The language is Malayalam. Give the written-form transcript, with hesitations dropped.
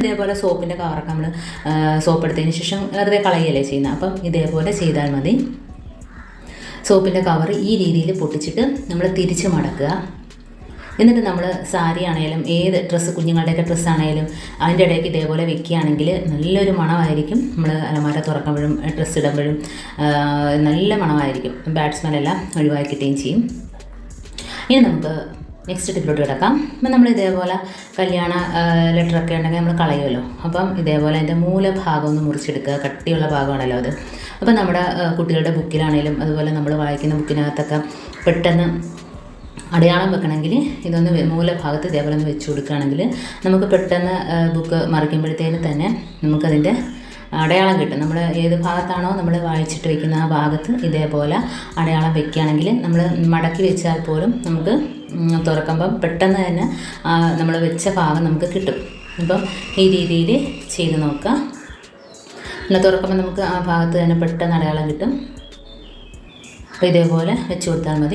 ഇതേപോലെ സോപ്പിൻ്റെ കവറൊക്കെ നമ്മൾ സോപ്പ് എടുത്തതിന് ശേഷം വെറുതെ കളയല്ലേ ചെയ്യുന്നത്. അപ്പം ഇതേപോലെ ചെയ്താൽ മതി. സോപ്പിൻ്റെ കവർ ഈ രീതിയിൽ പൊട്ടിച്ചിട്ട് നമ്മൾ തിരിച്ച് മടക്കുക. എന്നിട്ട് നമ്മൾ സാരി ആണെങ്കിലും ഏത് ഡ്രസ്സ്, കുഞ്ഞുങ്ങളുടെയൊക്കെ ഡ്രസ്സാണെങ്കിലും അതിൻ്റെ ഇടയ്ക്ക് ഇതേപോലെ വെക്കുകയാണെങ്കിൽ നല്ലൊരു മണമായിരിക്കും. നമ്മൾ അലമാര തുറക്കുമ്പോഴും ഡ്രസ്സ് ഇടുമ്പോഴും നല്ല മണമായിരിക്കും. ബാഡ് സ്മെല്ലെല്ലാം ഒഴിവാക്കിയിട്ടുകയും ചെയ്യും. ഇനി നമുക്ക് നെക്സ്റ്റ് ടിപ്പിലോട്ട് കിടക്കാം. അപ്പം നമ്മൾ ഇതേപോലെ കല്യാണ ലെറ്ററൊക്കെ ഉണ്ടെങ്കിൽ നമ്മൾ കളയുമല്ലോ. അപ്പം ഇതേപോലെ അതിൻ്റെ മൂലഭാഗം ഒന്ന് മുറിച്ചെടുക്കുക. കട്ടിയുള്ള ഭാഗമാണല്ലോ അത്. അപ്പം നമ്മുടെ കുട്ടികളുടെ ബുക്കിലാണെങ്കിലും അതുപോലെ നമ്മൾ വായിക്കുന്ന ബുക്കിനകത്തൊക്കെ പെട്ടെന്ന് അടയാളം വെക്കണമെങ്കിൽ ഇതൊന്ന് മൂലഭാഗത്ത് ഇതേപോലെ ഒന്ന് വെച്ച് കൊടുക്കുകയാണെങ്കിൽ നമുക്ക് പെട്ടെന്ന് ബുക്ക് മറിക്കുമ്പോഴത്തേന് തന്നെ നമുക്കതിൻ്റെ അടയാളം കിട്ടും. നമ്മൾ ഏത് ഭാഗത്താണോ നമ്മൾ വായിച്ചിട്ട് വയ്ക്കുന്ന ആ ഭാഗത്ത് ഇതേപോലെ അടയാളം വെക്കുകയാണെങ്കിൽ നമ്മൾ മടക്കി വെച്ചാൽ പോലും നമുക്ക് തുറക്കുമ്പം പെട്ടെന്ന് തന്നെ നമ്മൾ വെച്ച ഭാഗം നമുക്ക് കിട്ടും. അപ്പം ഈ രീതിയിൽ ചെയ്ത് നോക്കുക. പിന്നെ തുറക്കുമ്പോൾ നമുക്ക് ആ ഭാഗത്ത് തന്നെ പെട്ടെന്ന് അടയാളം കിട്ടും. അപ്പോൾ ഇതേപോലെ വെച്ച് കൊടുത്താൽ മതി.